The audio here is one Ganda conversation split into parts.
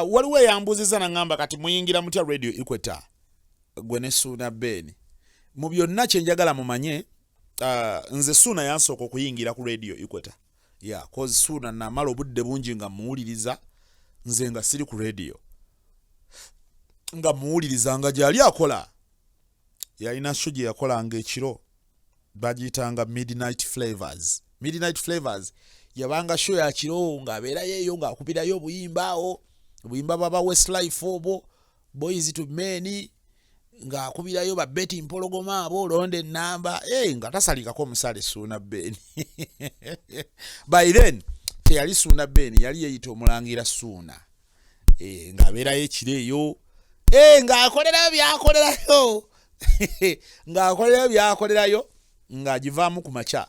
waliwo eyambuuziza nangamba kati muyingira mutya radio equator gwe ne Suuna Ben. Mu byonna kye njagala mumanye, nze Suuna yansooka okuyingira ku radio equator. Cause Suuna namala obudde bungi nga muwuliriza, nze nga siri ku radio. Nga muwuliriza nga gyali akola. Yalina show gye yakolanga ekiro. Bagiyitanga Midnight Flavors. Midnight Flavors yabanga show ya kiro nga abeera yeeyo nga akubirayo obuyimba baba Westlife obo, Boys to Men, nga akubirayo ba Betty Mpologoma abo londe namba, nga tasalikako omusale Suuna Ben. By then teyali Suuna Ben, yali yeeyita Omulangira Suuna. Nga abeerayo ekiro eyo, nga akolerayo byakolerayo nga agivaamu ku makya.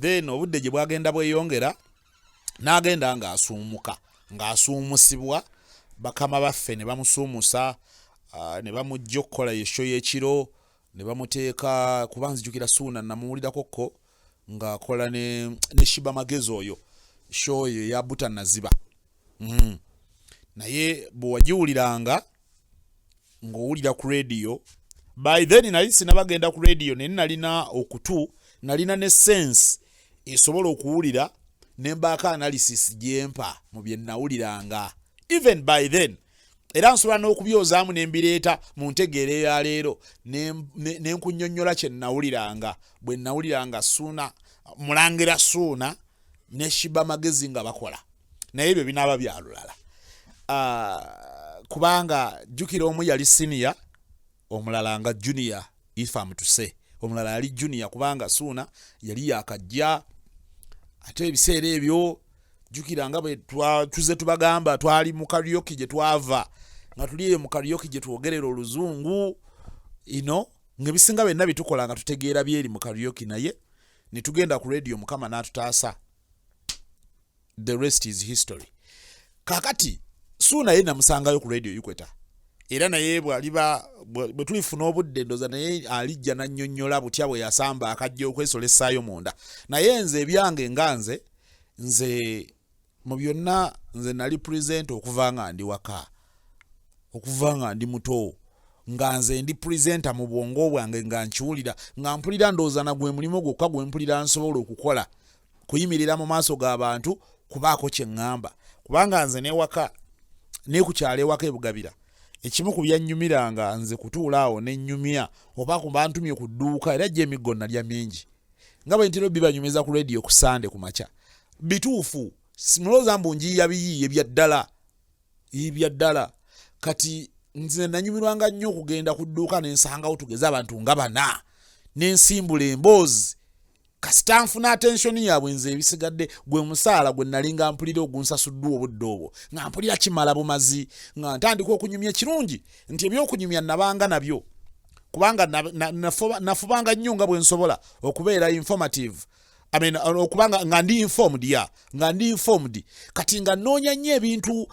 Then obudde gye bwagenda bweyongera n'agenda ng'asuumusibwa. Bakama baffe ne bamusuumusa, ne bamujja okukola esho y'ekiro, ne bamuteeka kuba nzijukira Suuna namuwulirakokko ng'akola ne Shiba Magezi oyo show eyo eya Buta Naziba. Naye bwe wagiwuliranga ng'owulira ku radio, by then nali sinabagenda ku radio, naye nalina okutu, nalina ne sense esobola okuwulira ne mbaako analysis gyempa mu bye nawuliranga. Even by then era nsobola n'okubyozaamu ne mbireeta mu ntegeero ya leero ne nkunnyonnyola kye nawuliranga bwe nawuliranga Suuna, Mulangira Suuna ne Shiba Magezi nga bakola. Naye ebyo binaaba bya lulala. Kubanga jjukira omu yali senior, omulala nga junior, if I'm to say. Omulala yali junior kubanga Suuna yali yakajja. Ate ebiseera ebyo jjukira nga bwe tuze tubagamba twali mu karaoke gye twava nga tuliye mu karaoke gye twogerera oluzungu, ng'ebisinga byonna bitukola nga tutegeera byeri mu karaoke, naye ne tugenda ku radio Mukama n'atutaasa. The rest is history. Kakati Suuna ye namusangayo ku radio equator. Era naye bwe tulifuna obudde ndoza naye alijja nannyonnyola butya bwe yasamba akajja okwesolesaayo munda. Naye nze ebyange nga nze mu byonna nze nali present okuva nga ndi waka, okuva nga ndi muto, nga nze ndi presenter mu bwongo bwange nga nkiwulira, nga mpulira ndooza na gwe mulimo gwokka gwe mpulira nsobola okukola, kuyimirira mu maaso g'abantu kubaako kye ŋŋamba. Kubanga nze n'ewaka ne ku kyalo ewaka ebugabira, ekimu ku byannyumiranga nze kutuula awo ne nnyumya oba ku bantumye ku dduuka, era gye emiggo nalya mingi nga bwe ntera bibanyumiza ku radio ku Sande ku makya. Bituufu simulooza mbu njiya biyiiye ebya ddala. Kati nze nanyumirwanga nnyo okugenda ku dduuka n'ensangawo tugeze abantu nga bana, n'ensimbula emboozi kasita nfuna attention yaabwe. Nze ebisigadde gwe musaala gwe nali nga mpulira ogunsasuddwa obudde obwo, nga mpulira kimala bumazi, nga ntandika okunyumya ekirungi nti ebyokunyumya nabanga nabyo, kubanga nafubanga nnyo nga bwe nsobola okubeera informative. Okubanga nga ndi informed, kati nga noonya nnyo ebintu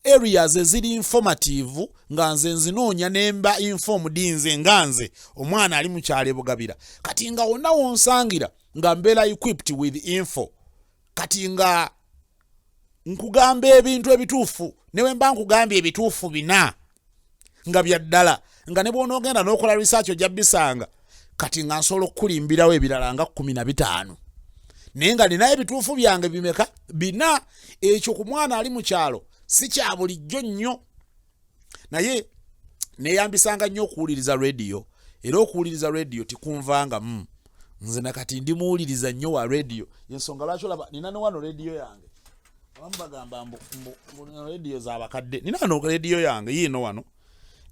areas eziri informative nga nze nzinoonya nemba informed nze nga nze omwana ali mu kyalo Bugabira. Kati nga wonna wonsangira nga mbeera equipped with info, kati nga nkugamba ebintu ebituufu, newe mba nkugambye ebituufu bina nga bya ddala, nga ne bw'onoogenda n'okola research ojja bisanga, kati nga nsobola okukulimbirawo ebirala nga 15. Naye nga ninayo ebituufu byange bimeka? Bina. Ekyo ku mwana ali mu kyalo si kya bulijjo nnyo, naye neeyambisanga nnyo okuwuliriza radio. Era okuwuliriza radio tikunvanga nze nakati ndi muwuliriza nnyo wa radio. Yensonga lwaki olaba nina ne wano radio yange. Abamu bagamba mbu radio z'abakadde. Nina wano radio yange yiino wano,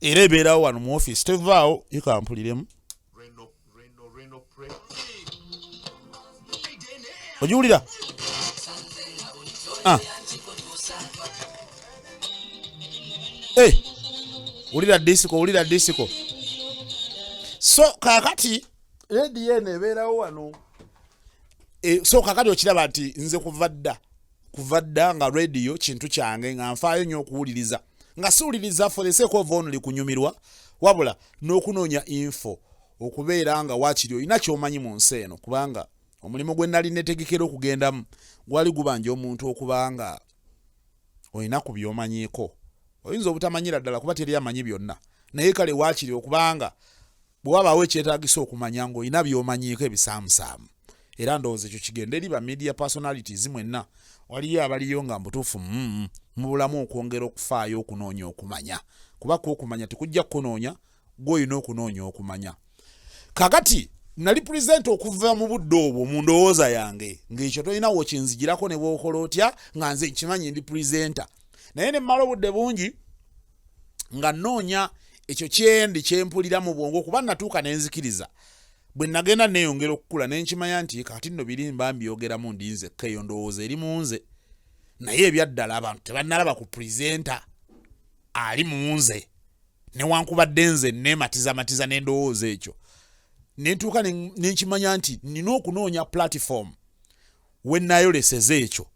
era ebeerawo wano mu office. Tevaawo ikampuliremu. Ojiwulira? Ulira disco. So kakati radio eno ebeerawo wano. So kakati okiraba nti nze kuva dda nga radio kintu kyange, nga nfaayo nnyo okuwuliriza, nga siwuliriza for the sake of only kunyumirwa, wabula n'okunoonya info, okubeera nga waakiri olina ky'omanyi mu nsi eno. Kubanga omulimu gwe nali netegekera okugendamu gwali gubanja omuntu okubanga olina ku by'omanyiiko. Oyinza obutamanyira ddala kuba teri amanyi byonna, naye kale waakiri okubanga bwe wabaawo ekyetaagisa okumanya ng'olina by'omanyiiko ebisaamusaamu. Era ndowooza ekyo kigenda eri ba media personalities mwenna waliyo abaliyo nga mbutuufu mubulamu okwongera okufaayo okunoonya okumanya, kuba okumanya tekujja kukunoonya, gw'olina okunoonya okumanya. Kakati nali pulezidenti okuva mu budde obwo mu ndowooza yange ng'ekyo tolina wokinzigirako ne bw'okola otya nga nze nkimanyi ndi pulezidenta, naye ne mmala obudde bungi nga nnoonya ekyo kyendi kyempulira mu bwongo kuba natuuka ne nzikiriza. Bwe nagenda neeyongera okukula ne nkimanya nti kati nno birimba mbyogeramu ndi nzekka, eyo ndowooza eri mu nze, naye ebyaddala abantu tebannalaba ku pulezidenta ali mu nze, newankubadde nze neematizamatiza n'endowooza ekyo. Nentuuka nenkimanya nti nina okunoonya platform we nayoleseza ekyo,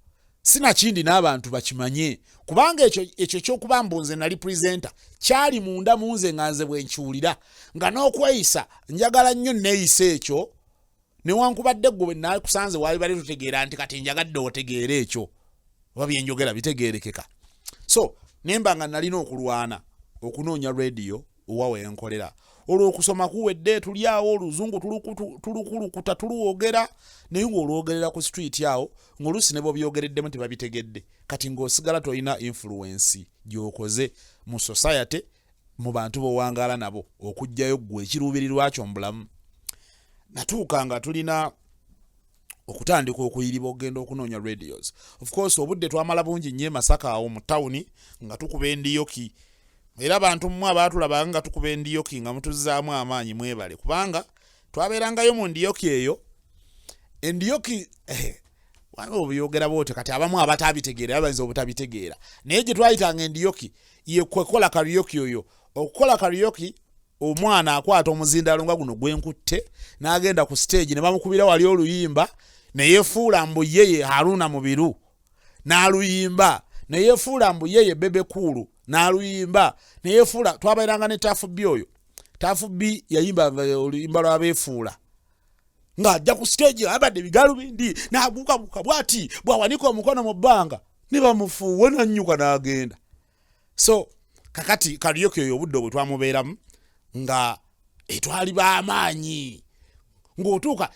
sinakindi n'abantu bakimanye, kubanga ekyo ky'okuba mbu nze nali pulezidenta kyali munda mu nze nga nze bwe nkiwulira, nga n'okweyisa njagala nnyo neeyisa ekyo, newankubadde ggwe bwe nakusanze waali bali tutegeera nti kati njagadde otegeera ekyo oba byenjogera bitegeerekeka. So nemba nga nalina okulwana okunoonya radio owa wenkolera. Olw'okusoma kuwedde tuli awo oluzungu tulukulukuta tuluwogera, naye ng'olwogerera ku street awo ng'oluusi ne bw'obyogereddemu tebabitegedde, kati ng'osigala tolina influence gy'okoze mu society, mu bantu b'owangaala nabo okuggyayo ggwe ekiruubirirwa kyo mu bulamu. Natuuka nga tulina okutandika okuyiriba okugenda okunoonya radios. Of course obudde twamala bungi nnyo Masaka awo mu tawuni nga tukuba endiyoki, era abantu mmwe abaatulaba nga tukuba endiyoki nga mutuzzaamu amaanyi mwebale, kubanga twabeerangayo mu ndiyoki eyo. Endiyoki waba obuyogera bwote kati abamu abatabitegeera abayinza obutabitegeera, naye gye twayitanga endiyoki ye kwekola karaoke oyo. Okukola karaoke, omwana akwata omuzindalo nga guno gwenkutte n'agenda ku stage ne bamukubira wali oluyimba ne yeefuula mbu yeye Haruna Mubiru n'aluyimba, ne yeefuula mbu yeye Bebe Kulu n'aluyimba, ne yeefuula. Twabairanga ne Tafubi oyo, Tafubi yayimbanga oluyimba lw'abeefuula ng'ajja ku stage abadde bigalubindi n'abuukabuuka bw'ati bw'awanika omukono mu bbanga ne bamufuuwa n'annyuka n'agenda. So kakati karaoke oyo obudde obwe twamubeeramu nga etwali b'amaanyi, ng'otuuka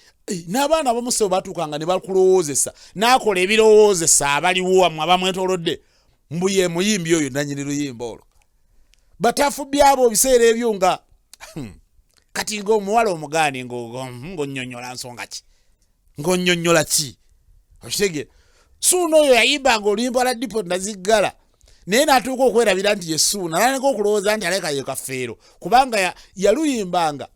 n'abaana abamu batuukanga ne bakulowoozesa n'akola ebirowoozesa abaliwo abamwetoolodde mbu ye muyimbi oyo nannyini luyimba olwo. Batafubi abo ebiseera ebyo nga kati ng'omuwala omugaani ng'onnyonnyola nsonga ki, ng'onnyonnyola ki, okitegeera. Suuna oyo yayimbanga oluyimba lwa Dipo Naziggala, naye n'atuuka okwerabira nti ye Suuna, n'aleka okulowooza nti aleka ye Kafeero, kubanga yaluyimbanga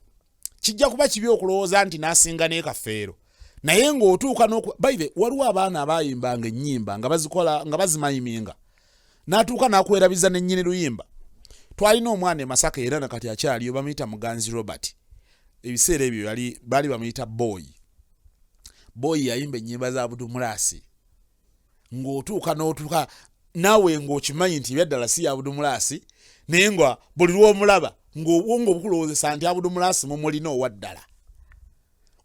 kijja kuba kibi okulowooza nti n'asinga ne Kafeero, naye ng'otuuka bayibe waliwo abaana abayimbanga ennyimba nga bazikola nga bazimayiminga, n'atuuka n'akwerabiza n'ennyini luyimba. Twalina omwana e Masaka era nakati akyaliyo bamuyita Muganzi Robert. Ebiseera ebyo baali bamuyita Boy. Boy yayimba ennyimba za Buddu Mulaasi, ng'otuuka n'otuuka naawe ng'okimanyi nti ebyaddala si ya Buddu Mulaasi, naye nga buli lw'omulaba ng'obwongo bukulowoozesa nti Buddu Mulaasi mumulina owaddala,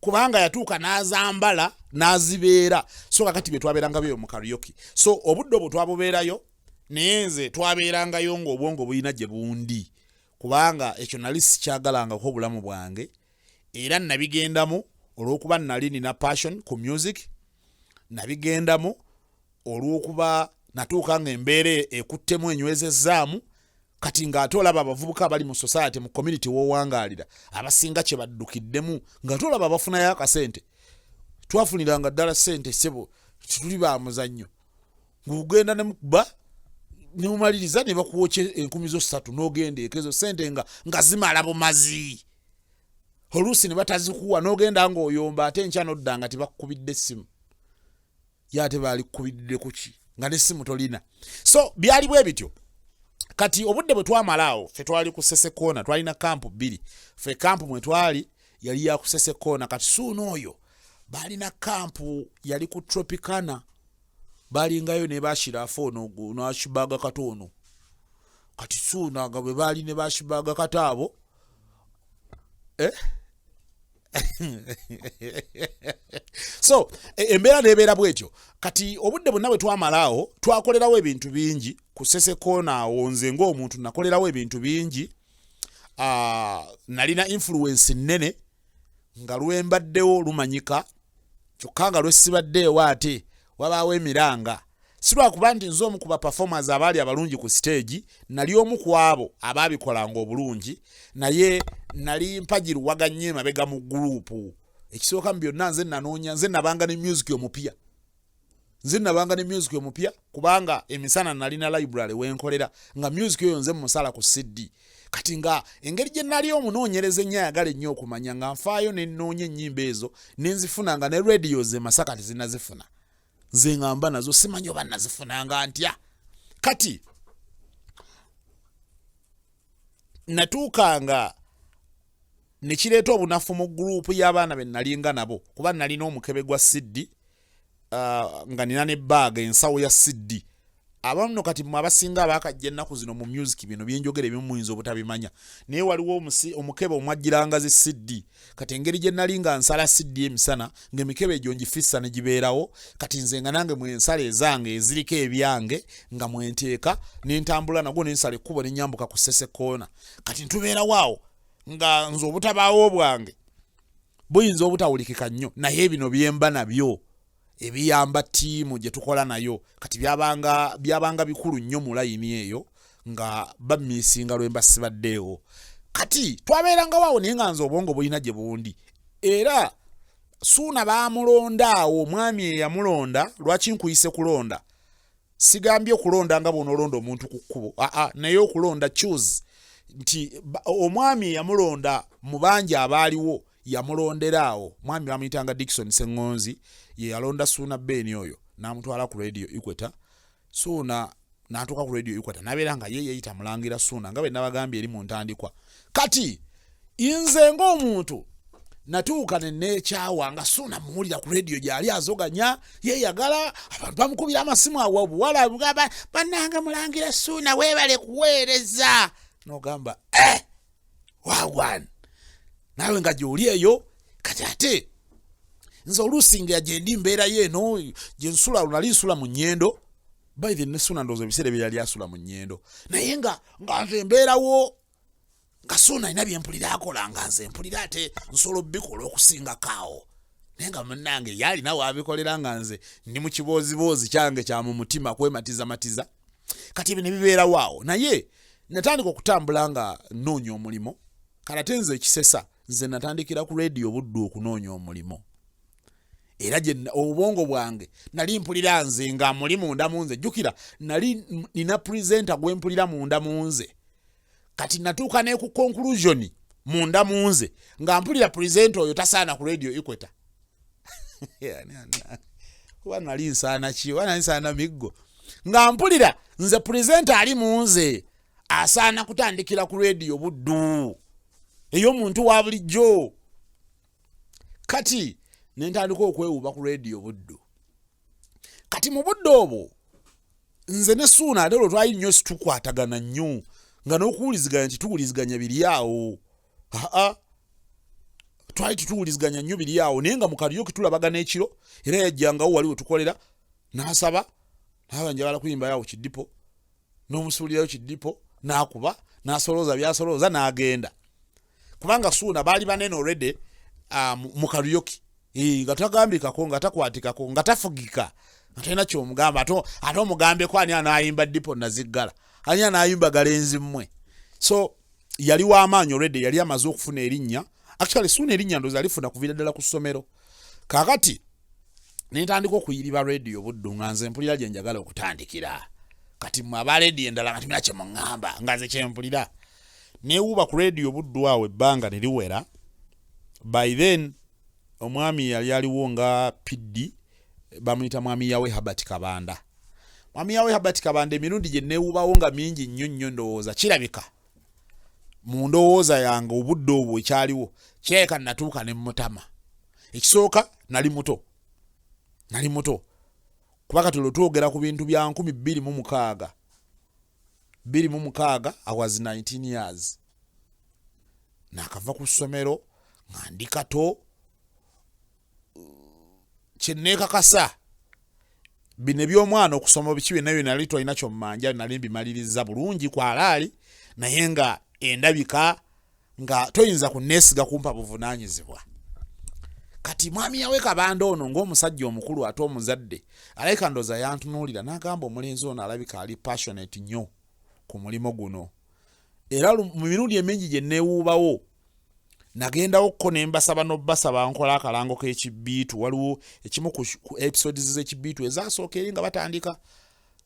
kubanga yatuuka n'azambala n'azibeera. So kakati bye twabeerangayo mu karaoke. So obudde obwo twabubeerayo, naye nze twabeerangayo ng'obwongo bulina gye bundi, kubanga ekyo nali sikyagalangako obulamu bwange, era nabigendamu olw'okuba nali nina passion ku music, nabigendamu olw'okuba natuuka ng'embeera ekuttemu enywezezaamu. Kati ng'ate olaba abavubuka abali mu society mu community w'owangaalira abasinga kye baddukiddemu, nga tolaba bafunayo akasente. Twafuniranga ddala ssente ssebo, tuli ba muzannyo, ng'ogenda ne mukuba ne mumaliriza ne bakuwokya 3,000 n'ogenda ekezo ssente nga zimala bumazi. Oluusi ne batazikuwa n'ogenda ng'oyomba ate enkya n'oddanga tebakukubidde essimu, ye ate baali kukubidde ku ki nga n'essimu tolina. So byali bwe bityo. Kati obudde bwe twamalaawo, ffe twali ku Sesekoona, twalina kampu 2. Ffe kampu mwe twali yali ya ku Sesekoona. Kati Suuna oyo balina kampu yali ku Tropicana, balingayo ne Bashirafo n'Ashibaga katono. Kati Suuna nga bwe bali ne Bashibaga kataabo So embeera nebeera bwetyo kati obudde bwonna bwe twamalaawo twakolerawo ebintu bingi ku Sesekoona awo nze ng'omuntu nakolerawo ebintu bingi. Nalina influence nnene nga lwembaddewo lumanyika kyokka nga lwesibaddeewo ate wabaawo emiranga si lwakuba nti nze omu ku baperformers abaali abalungi ku stage nali omu ku abo abaabikolanga obulungi naye nali mpagiruwaganye emabega mu gurupu. Ekisooka mu byonna nze nanoonya nze nabanga ne music omupya kubanga emisana nalina library wenkolera nga music eyo nze musala ku CD kati nga engeri gye nali omunoonyereza ennyo ayagala ennyo okumanya nga nfaayo ne nnoonya ennyimba ezo ne nzifuna nga ne radio ze Masaka tezinazifuna nze ngamba nazo simanyi oba nazifunanga ntya. Kati natuukanga ne kireeta obunafu mu gurupu y'abaana be nalinga nabo kuba nalina omukebe gwa CD nga nina ne bag ensawo ya CD. Abamu kati mwe abasinga abakajja ennaku zino mu music bino byenjogera ebimu muyinza obutabimanya naye waliwo omukebe omwajjiranga zi CD kati engeri gye nali nga nsala CD emisana ng'emikebe egyo ngifissa ne gibeerawo kati nze nga nange mwensala ezange eziriko ebyange nga mwenteeka n'entambula nagwo n'ensala ekkubo ne nyambuka ku Sesekoona kati ntubeerawo awo nga nze obutabaawo bwange buyinza obutawulikika nnyo naye bino byemba nabyo ebiyamba ttiimu gye tukola nayo kati byabanga bikulu nnyo mu layini eyo nga bamiisinga lwemba sibaddeewo. Kati twabeeranga waawo naye nga nze obwongo bulina gye bundi era Suuna baamulonda awo omwami eyamulonda lwaki nkuyise kulonda sigambye okulonda nga bw'onoolonda omuntu ku kkubo naye okulonda choose nti omwami eyamulonda mu bangi abaaliwo yamulondera awo mwami bamuyitanga Dickson Sengonzi ye yalonda Suuna Beni oyo n'amutwala ku radio Equator. Suuna n'atuuka ku radio Equator nabeera nga ye yeyita mulangira Suuna nga bwe nabagambye eri mu ntandikwa. Kati nze ng'omuntu natuuka ne neekyawa nga Suuna muwulira ku radio gy'ali azoganya yeeyagala abantu bamukubira amasimu awo obuwala bugamba bannanga mulangira Suuna weebale kuweereza n'ogamba wagwan nawe nga gy'oli eyo kati ate nze oluusinga gye ndi mbeera yeeno gye nsula nali nsula mu nnyendo by the Suuna ndowooza ebiseera bye yali asula mu nnyendo naye nga nze mbeerawo nga Suuna alina bye mpulira akola nga nze mpulira ate nsobola obbikola okusingakaawo naye nga munnange yalina waabikolera nga nze ndi mu kibooziboozi kyange kya mu mutima kwematizamatiza. Kati ebyo ne bibeerawo awo naye natandika okutambula nga nnoonya omulimu kalate nze ekisesa nze natandikira ku radio Buddu okunoonya omulimu era gye obwongo bwange nali mpulira nze nga muli munda munze jjukira nali nina presenter gwe mpulira munda munze kati natuuka ne ku conclusion munda munze nga mpulira presenter oyo tasaana ku radio Equator wana nali nsaana ki wana nsaana miggo nga mpulira nze presenter ali munze asaana kutandikira ku radio Buddu ey'omuntu wa bulijjo. Kati nentandika okwewuba ku radio Buddu. Kati mu Buddu obwo nze ne Suuna ate olwo twali nnyo situkwatagana nnyo nga n'okuwuliziganya nti tuwuliziganya biri awo twali tutuwuliziganya nnyo biri awo naye nga mu kaliyo kitulabagana ekiro era yajjangawo wali we tukolera n'asaba naaba njagala kuyimba yawo kiddipo n'omusuulirayo kiddipo n'akuba n'asolooza byasolooza n'agenda kubanga Suuna baali banene already mu karaoke nga tagambikako nga takwatikako nga tafugika nga talina kyomugamba ate omugambeko ani anaayimba ddipo naziggala ani anaayimba galenzi mmwe. So yali w'amaanyi already yali amaze okufuna erinnya actually Suuna erinnya ndoozi alifuna kuviira ddala ku ssomero. Kaakati nentandika okuyiriba radio Buddu nga nze mpulira gye njagala okutandikira kati mmwe aba radio endala nga timira kye muŋŋamba nga nze kye mpulira neewuuba ku radio Buddu awo ebbanga ne liwera. By then omwami yali aliwo nga Piddi bamuyita mwami yawe Habati Kabanda. Mwami yawe Habati Kabanda emirundi gye neewuubawo nga mingi nnyo nnyo ndowooza kirabika mu ndowooza yange obudde obwo ekyaliwo kyeka natuuka ne mutama. Ekisooka nali muto kuba kati twogera ku bintu bya 2006 I was 19 years nakava ku ssomero nga ndi kato kyenneekakasa bino by'omwana okusoma biki byonna byo nali tolina kyomumanja nali mbimaliriza bulungi kwalaali naye nga endabika nga toyinza kunneesiga kumpa buvunaanyizibwa. Kati mwami yawe Kabanda ono ng'omusajja omukulu ate omuzadde alabika ndooza yantunuulira n'agamba omulenzi ono alabika ali passionate nnyo ku mulimo guno. Era mu mirundi emingi gye neewuubawo nagendawo ko ne mbasaba n'obbasaba nkola akalango k'ekibbiitu. Waliwo ekimu ku episodes z'ekibbiitu ezasooka eri nga batandika.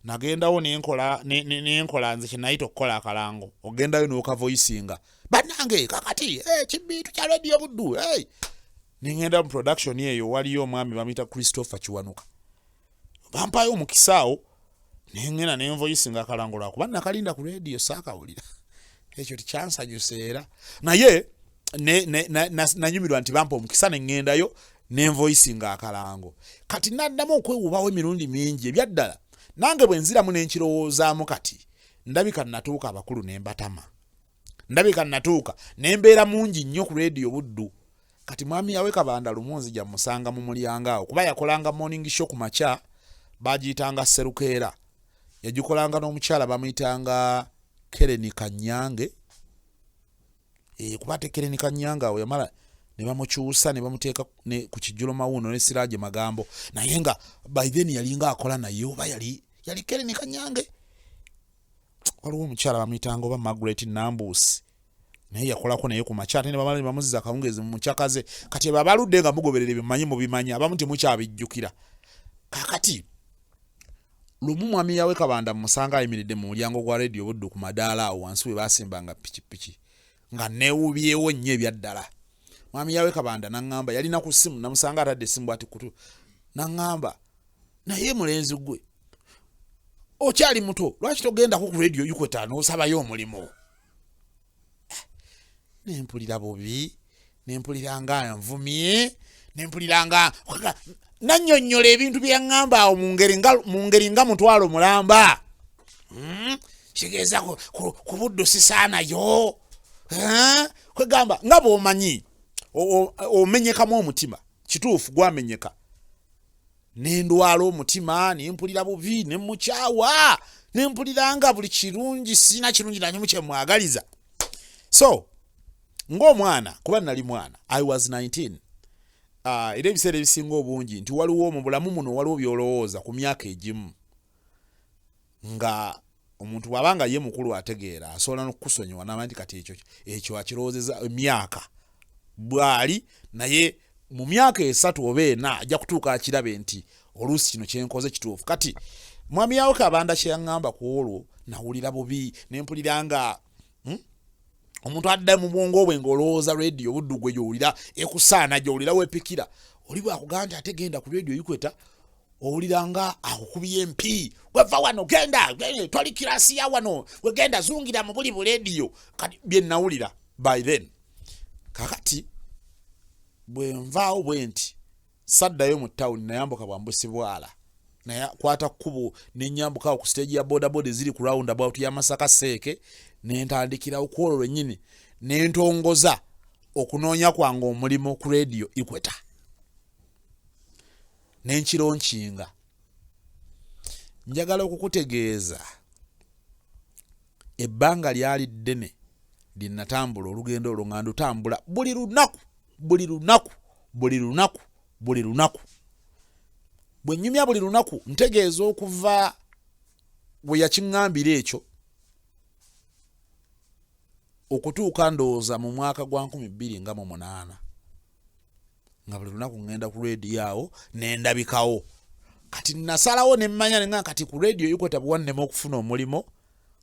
Nagendawo nenkola nze kye nayita okukola akalango. Ogendayo n'okavoisinga bannange kakati ekibbiitu kya Radio Buddu. Ningenda mu production eyo waliyo omwami bamuyita Christopher Kiwanuka. Bampayo omukisaawo nengenda nenvoisinga akalango lwako bannakalinda ku radio saakawulira. Ekyo tikyansanyuseera naye nanyumirwa nti bampa omukisa nengendayo nenvoisinga akalango. Kati naddamu okwewubawo emirundi mingi ebyaddala nange bwe nziramu n'enkirowoozaamu kati ndabika natuuka abakulu nembatama. Ndabika natuuka nembeera mungi nnyo ku Radio Buddu. Kati mwami yawe Kabanda lumunzi gya musanga mu mulyango awo kuba yakolanga morning show ku makya bagiyitanga Serukeera. Yagikolanga n'omukyala bamuyitanga Kereni Kanyange. Kuba te Kereni Kanyange awo yamala ne bamukyusa ne bamuteeka ku kijjulo mawuno ne Siraaje Magambo. Naye nga by then yalinga akola naye oba yali Kereni Kanyange. Waliwo omukyala bamuyitanga oba Margaret Nambusi. Naye yakolako naye ku makya ate ne bamala ne bamuziza akawungezi mu mukyakaze. Kati babaludde nga mugoberere bimanyi mu bimanya abamu temukyabijjukira. Kakati lumu mwami yawe Kabanda musanga ayimiridde mu mulyango gwa Radio Buddu ku madaala awo wansi we basimbanga pikipiki nga neewubyewo nnyo ebyaddala. Mwami yawe Kabanda n'aŋŋamba yalina ku ssimu namusanga atadde essimu ati kutu n'aŋŋamba naye mulenzi gwe okyali muto lwaki togendako ku Radio Equator n'osabayo omulimu. Nempulira bubi nempulira nga nvumye nempulira nga nannyonnyola ebintu bye yaŋŋamba awo mu ngeri nga mutwalo mulamba. Kitegeeza ku Buddu sisaanayo. Kwegamba nga bw'omanyi omenyekamu omutima kituufu gwamenyeka. Nendwala omutima nempulira bubi nemukyawa nempulira nga buli kirungi sina kirungi nanyimu kye mwagaliza. So ng'omwana kuba nali mwana I was 19. Era ebiseera ebisinga obungi nti waliwo mu bulamu muno waliwo byolowooza ku myaka egimu nga omuntu bw'abanga ye mukulu ategeera asobola n'okukusonyiwa n'amanyi kati ekyo akirowoozeza emyaka bwali naye mu myaka 3 oba 4 ajja kutuuka akirabe nti oluusi kino kyenkoze kituufu. Kati mwami yawe Kabanda kye yaŋŋamba ku olwo nawulira bubi nempulira nga omuntu adda mu bwongo bwe ng'olowooza Radio Buddu gwe gy'owulira ekusaana gy'owulira weepikira oli bw'akugamba nti ate genda ku Radio Equator owulira nga akukubye empi weva wano genda toli kirasi ya wano wegenda zungira mu buli radio. Kati bye nawulira by then. Kakati bwe nvaawo bwe nti saddayo mu town nayambuka bwambusibwala naye kwata kkubo nenyambuka ku stage ya boda ziri ku roundabout ya Masaka Seeke nentandikira okwolwo lwennyini nentongoza okunoonya kwange omulimo ku Radio Equator. Nenkironkinga njagala okukutegeeza ebbanga lyali ddene linnatambula olugendo olwo nga ndutambula buli lunaku bwe nnyumya buli lunaku ntegeeza okuva bwe yakiŋŋambira ekyo okutuuka ndowooza mu mwaka gwa 2008 nga buli lunaku ngenda ku radio awo nendabikawo. Kati nasalawo nemmanya nga kati ku Radio Equator bwannema okufuna omulimo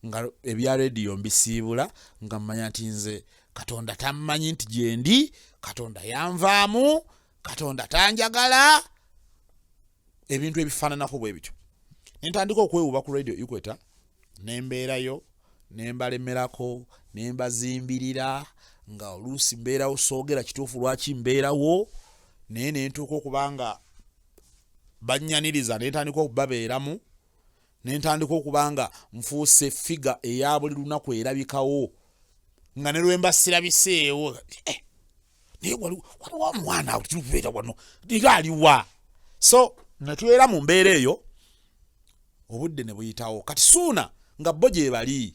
nga ebya radio mbisiibula nga mmanya nti nze Katonda tammanyi nti gyendi, Katonda yanvaamu, Katonda tanjagala, ebintu ebifaananako bwe bityo. Nentandika okwewuba ku Radio Equator nembeerayo nembalemerako nembazimbirira nga oluusi mbeerawo soogera kituufu lwaki mbeerawo naye nentuuka okubanga bannyaniriza nentandika okubabeeramu nentandika okubanga nfuuse figa eya buli lunaku erabikawo nga ne lwemba sirabiseewo naye waliwo omwana tubeera wano aliwa. So netubeera mu mbeera eyo obudde ne buyitawo. Kati Suuna nga bo gye bali,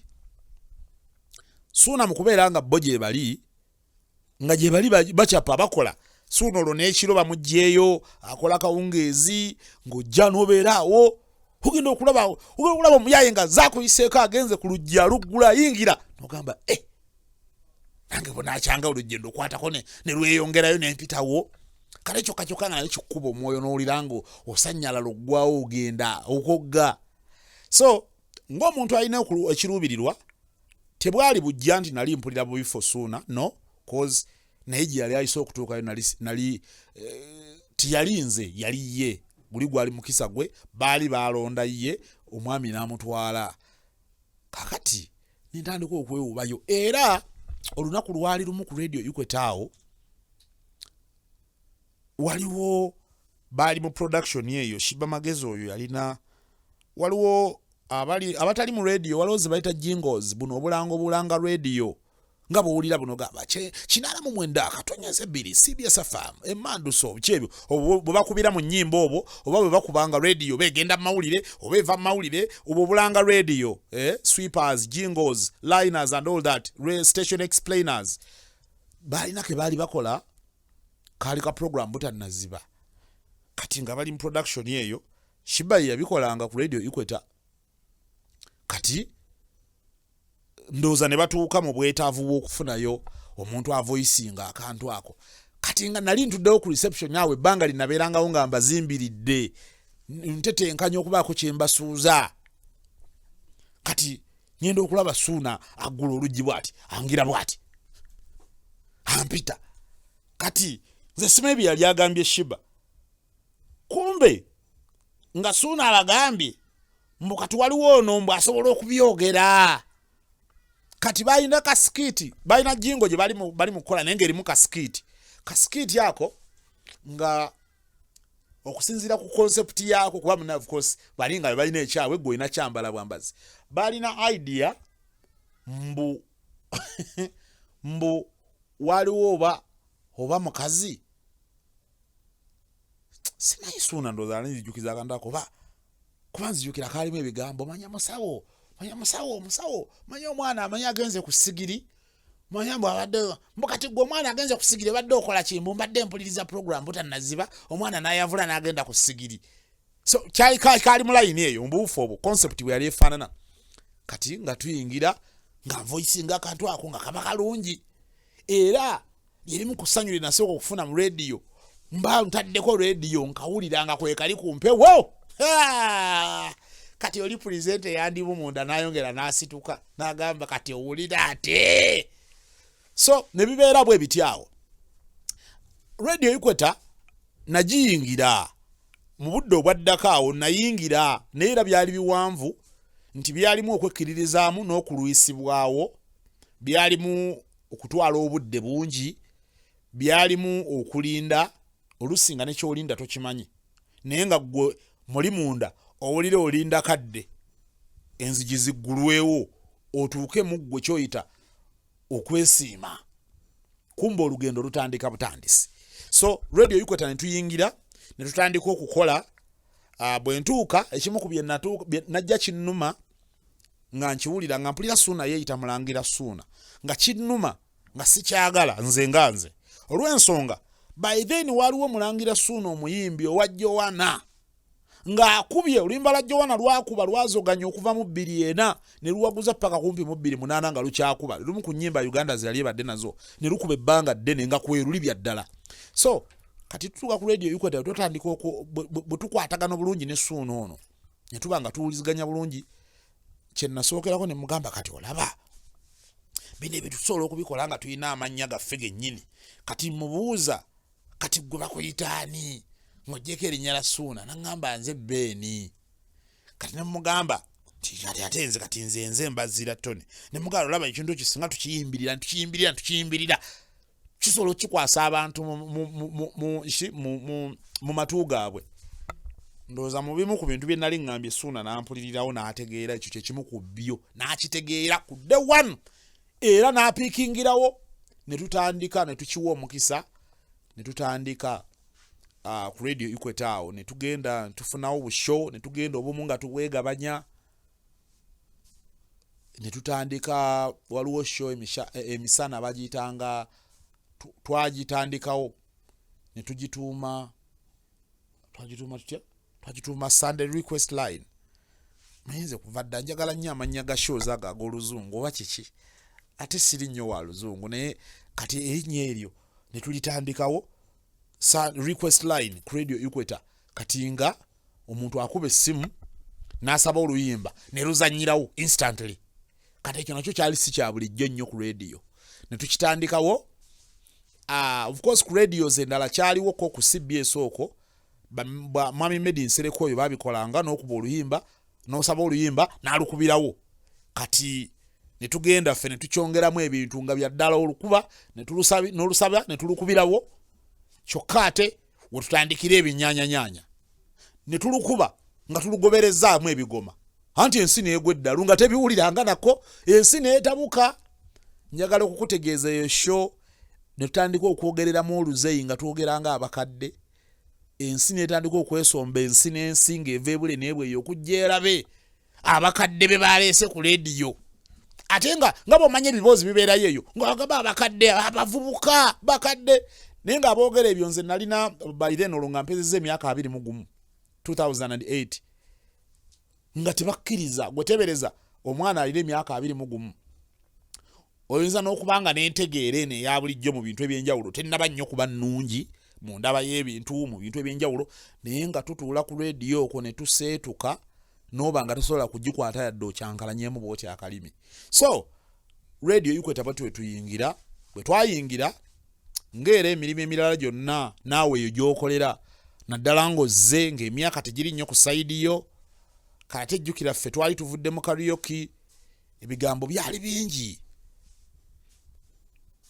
Suuna mu kubeera nga bo gye bali, nga gye bali bacapa bakola. Suuna olwo n'ekiro bamugyeyo akola kawungeezi ng'ojja n'obeera awo ogenda okulaba omuyaye nga zaakuyiseeko agenze ku lujja luggula yingira n'ogamba nange bonaakyanga olugendo okwatako ne lweyongerayo n'empitawo. Kale kyokka nga nekikuba omwoyo n'owulira ngo osanyala loggwawo ogenda okogga. So ng'omuntu alina ekiruubirirwa tebwali bujja nti nali mpulira bubifo Suuna, no, cause naye gye yali ayise okutuukayo nali tiyali nze, yali ye. Guli gwali mukisa gwe, baali balonda ye, omwami n'amutwala. Kakati nintandika okwewubayo. Era olunaku lwali lumu ku radio Equator waliwo baali mu production yeyo, Shiba Magezi oyo yalina, waliwo abatali mu radio, waliwo ze bayita jingles, buno obulango bulanga radio nga bw'owulira buno gamba kinala mu mwenda akatonyeze bbiri CBS FM emmandu so kyebyo bwe bakubira mu nnyimba obwo oba bwe bakubanga radio begenda mu mawulire oba eva mu mawulire obwo bulanga radio, sweepers, jingles, liners and all that, station explainers. Balina ke baali bakola kaali ka program butannaziba. Kati nga bali mu production yeyo Shiba yabikolanga ku radio Equator. Kati ndoza ne batuuka mu bwetaavu bw'okufunayo omuntu avoicinga akantu ako. Kati nga nali ntuddewo ku reception yawe ebbanga linabeerangawo nga mbazimbiridde ntetenkanya okubaako kye mbasuuza. Kati ngenda okulaba Suuna aggula oluggi bw'ati angira bw'ati ampita. Kati nze simanyi yali agambye Shiba, kumbe nga Suuna abagambye mbu kati waliwo ono mbu asobola okubyogera. Kati balina kasikiti, balina jingo gye bali mu kukola naye ng'erimu kasikiti. Kasikiti ako nga okusinziira ku concept yako kuba muna of course bali nga balina ekyawe gwe ina kyambala bwambazi. Balina idea mbu waliwo oba mukazi simanyi Suuna ndoza nzijukiza akandako kuba nzijukira kaalimu ebigambo manya musawo manya omwana amanya agenze ku sigiri manya mbu abadde mbukati gwe omwana agenze ku sigiri badde okola kimbu mbadde mpuliriza program butannaziba omwana n'ayavula n'agenda ku sigiri. So kaali mu line eyo mbuufu obwo concept bwe yali efaanana. Kati nga tuyingira nga voicing akantu ako nga kaba kalungi era yerimu kusanyu linasooka okufuna mu radio mba ntaddeko radio nkawulira nga kwe kali kumpewo. Kati oli presenter yandimu munda nayongera nasituka nagamba kati owulira ate. So ne bibeera bwe bityawo. Radio Equator nagiyingira mu budde obwaddakaawo nayingira naye era byali biwanvu nti byalimu okwekkiririzaamu n'okulwisibwawo, byalimu okutwala obudde bungi, byalimu okulinda olusinga nekyolinda tokimanyi naye nga gwe muli munda owulire olinda kadde enzigi ziggulwewo otuuke mu ggwe kyoyita okwesiima. Kumba olugendo lutandika butandisi. So radio Equator ne tuyingira ne tutandika okukola. Bwe ntuuka ekimu ku bye najja kinnuma nga nkiwulira nga mpulira Suuna yeeyita mulangira Suuna nga kinnuma nga sikyagala nze olw'ensonga by then waliwo mulangira Suuna omuyimbi owa Joana nga akubye oluyimba lwa Joana lwakuba lwazoganya okuva mu 2004 ne luwaguza paka kumpi mu 2008 nga lukyakuba lumu ku nnyimba Uganda zali badde nazo ne lukuba ebbanga ddene nga kweruli bya ddala. So kati tutuuka ku radio Equator tutandika bwe tukwatagana bulungi ne Suuna ono ne tuba nga tuwuliziganya bulungi. Kye nasookerako ne mugamba kati olaba bino ebyo tusobola okubikola nga tulina amannya gaffe gennyini. Kati mubuuza kati gwe bakuyita ani ng'oggyeko erinnya la Suuna n'aŋŋamba nze Beeni. Kati ne mugamba ate nze kati nze mbazira ttone ne mugamba olaba ekintu kisinga tukiyimbirira kisobola okukikwasa abantu mu matu gaabwe. Ndowooza mu bimu ku bintu bye nali ŋŋambye Suuna n'ampulirirawo n'ategeera ekyo kye kimu ku byo n'akitegeera ku day one era n'apiikingirawo ne tutandika ne tukiwa omukisa ne tutandika ku radio equator awo ne tugenda tufunawo obusho ne tugenda obumu nga tuwegabanya ne tutandika waliwo show emisana bagiyitanga twagitandikawo ne tugituuma Sunday request line. Mayinza kuva dda njagala nnyo amannya ga shows ago ag'oluzungu oba kiki ate siri nnyo wa luzungu naye kati erinnya eryo ne tulitandikawo request line ku radio equator kati nga omuntu akuba essimu n'asaba oluyimba ne luzannyirawo instantly kati ekyo nakyo kyali si kya bulijjo nnyo ku radio ne tukitandikawo of course ku radios endala kyaliwo ko ku CBS okwo Mwami Medi Nsereko oyo babikolanga n'okuba oluyimba n'osaba oluyimba n'alukubirawo kati ne tugenda ffe ne tukyongeramu ebintu nga bya ddala olukuba n'olusaba ne tulukubirawo kyokka ate we tutandikira ebinyaanyanya ne tulukuba nga tulugoberezaamu ebigoma anti ensi neegwa eddalu nga tebiwuliranga nako ensi neetabuka. Njagala okukutegeeza eyo show ne tutandika okwogereramu oluzeyi nga twogeranga abakadde ensi neetandika okwesomba ensi n'ensi ng'eva ebule n'ebweyo okujja erabe abakadde be baleese ku leediyo ate nga bw'omanya ebiboozi bibeerayo eyo ng'agamba abakadde abavubuka bakadde naye ng'aboogera ebyo nze nalina by then olwo nga mpezezza emyaka 21 2008 nga tebakkiriza gwe tebereza omwana alina emyaka 21 oyinza n'okubanga n'entegeera eno eya bulijjo mu bintu ebyenjawulo tennaba nnyo kuba nnungi mu ndaba y'ebintu mu bintu ebyenjawulo naye nga tutuula ku leediyo okwo ne tuseetuka n'oba nga tosobola kugikwata yadde okyankalanyemu bw'oti akalimi. So radio equator bwe tuyingira bwe twayingira ng'era emirimu emirala gyonna naawe eyo gy'okolera naddala ng'ozze ng'emyaka tegiri nnyo ku sayidi yo kati ejjukira ffe twali tuvudde mu karaoke ebigambo byali bingi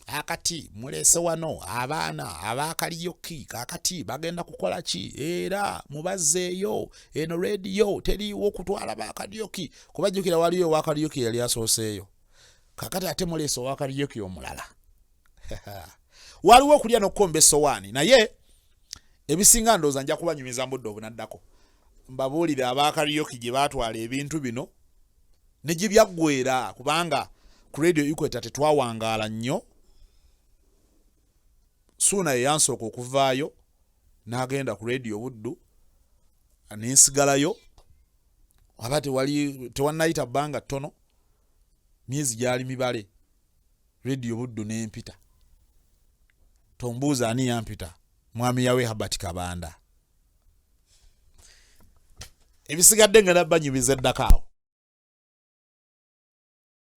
akati mulese wano abaana abakaliyoki kakati bagenda kukola ki era mubazzeeyo eno radio teriiwo kutwala bakaliyoki kubajjukira waliyo wakaliyoki yali asooseeyo kakati ate mulese wakaliyoki omulala waliwo okulya n'okkomba essowaani naye ebisinga ndowooza nja kubanyumiza mbudde obunaddako mbabuulire abakaliyoki gye baatwala ebintu bino ne gye byaggwera kubanga ku radio equator tetwawangaala nnyo. Suuna ye yansooka okuvaayo n'agenda ku radio Buddu n'ensigalayo aba tewannayita bbanga ttono myezi gyali mibale radio Buddu n'empita tombuuza ani yampita mwami yawe Habert Kabanda ebisigadde nga nabbanyumiza eddakaawo